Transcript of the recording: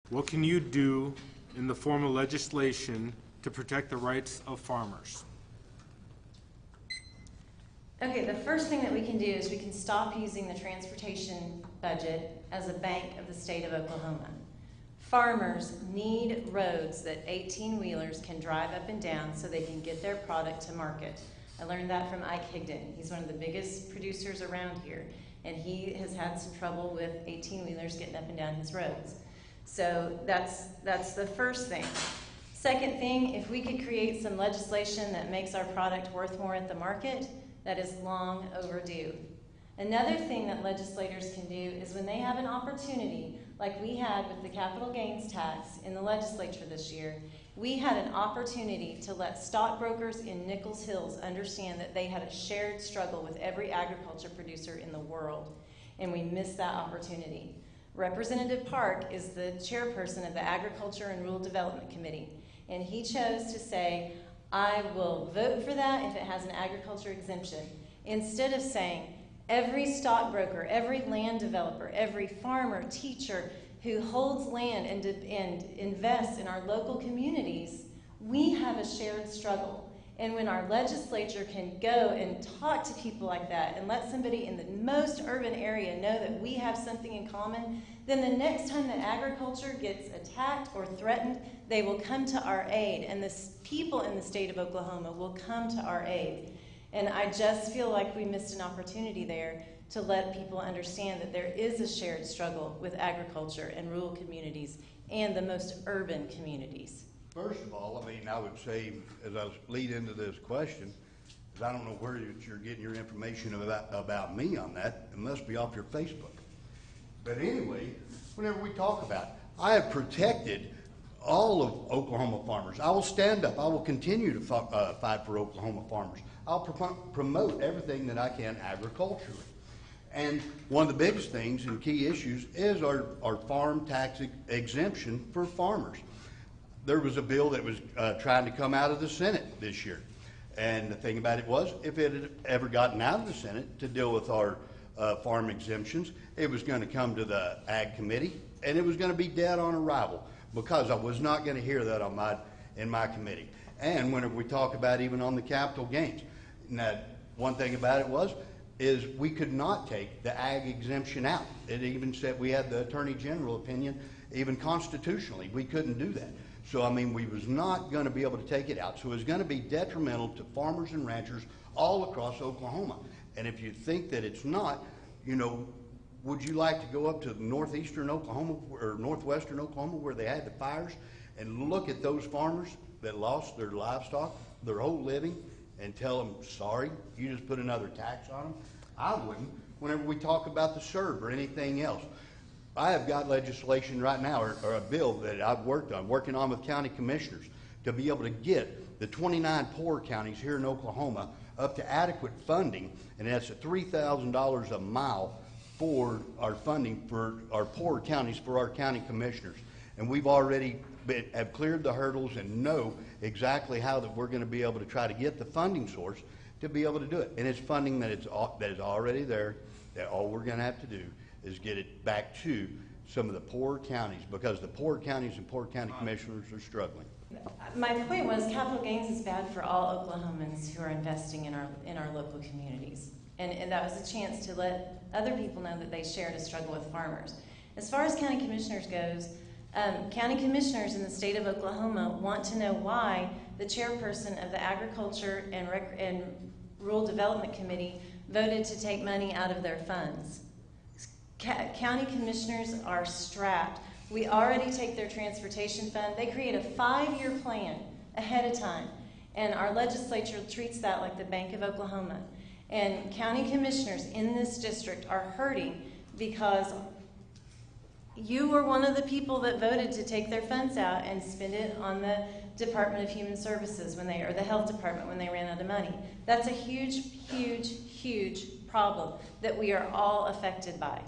What can you do in the form of legislation to protect the rights of farmers? Okay, the first thing that we can do is we can stop using the transportation budget as a bank of the state of Oklahoma. Farmers need roads that 18-wheelers can drive up and down so they can get their product to market. I learned that from Ike Higdon. He's one of the biggest producers around here, and he has had some trouble with 18-wheelers getting up and down his roads. So that's the first thing. Second thing, if we could create some legislation that makes our product worth more at the market, that is long overdue. Another thing that legislators can do is when they have an opportunity, like we had with the capital gains tax in the legislature this year, we had an opportunity to let stockbrokers in Nichols Hills understand that they had a shared struggle with every agriculture producer in the world, and we missed that opportunity. Representative Park is the chairperson of the Agriculture and Rural Development Committee, and he chose to say, I will vote for that if it has an agriculture exemption, instead of saying every stockbroker, every land developer, every farmer, teacher who holds land and invests in our local communities, we have a shared struggle. And when our legislature can go and talk to people like that and let somebody in the most urban area know that we have something in common, then the next time that agriculture gets attacked or threatened, they will come to our aid, and the people in the state of Oklahoma will come to our aid. And I just feel like we missed an opportunity there to let people understand that there is a shared struggle with agriculture and rural communities and the most urban communities. First of all, I mean, I would say, as I lead into this question, is I don't know where you're getting your information about me on that. It must be off your Facebook. But anyway, whenever we talk about it, I have protected all of Oklahoma farmers. I will stand up. I will continue to fight for Oklahoma farmers. I'll promote everything that I can agriculturally. And one of the biggest things and key issues is our farm tax exemption for farmers. There was a bill that was trying to come out of the Senate this year. And the thing about it was, if it had ever gotten out of the Senate to deal with our farm exemptions, it was going to come to the Ag Committee, and it was going to be dead on arrival, because I was not going to hear that in my committee. And whenever we talk about even on the capital gains, now, one thing about it is we could not take the ag exemption out. It even said, we had the Attorney General opinion, even constitutionally, we couldn't do that. So, I mean, we was not going to be able to take it out. So it was going to be detrimental to farmers and ranchers all across Oklahoma. And if you think that it's not, you know, would you like to go up to northeastern Oklahoma or northwestern Oklahoma where they had the fires and look at those farmers that lost their livestock, their whole living, and tell them, sorry, you just put another tax on them? I wouldn't. Whenever we talk about the CERB or anything else, I have got legislation right now, or a bill that I've working on with county commissioners, to be able to get the 29 poor counties here in Oklahoma up to adequate funding, and that's at $3,000 a mile for our funding for our poor counties, for our county commissioners. And we've already have cleared the hurdles and know exactly how that we're going to be able to try to get the funding source to be able to do it. And it's funding that is already there, that all we're going to have to do is get it back to some of the poor counties, because the poor counties and poor county commissioners are struggling. My point was, capital gains is bad for all Oklahomans who are investing in our local communities. And that was a chance to let other people know that they shared a struggle with farmers. As far as county commissioners goes, county commissioners in the state of Oklahoma want to know why the chairperson of the Agriculture and Rural Development Committee voted to take money out of their funds. County commissioners are strapped. We already take their transportation fund. They create a 5-year plan ahead of time, and our legislature treats that like the Bank of Oklahoma. And county commissioners in this district are hurting because you were one of the people that voted to take their funds out and spend it on the Department of Human Services or the Health Department when they ran out of money. That's a huge, huge, huge problem that we are all affected by.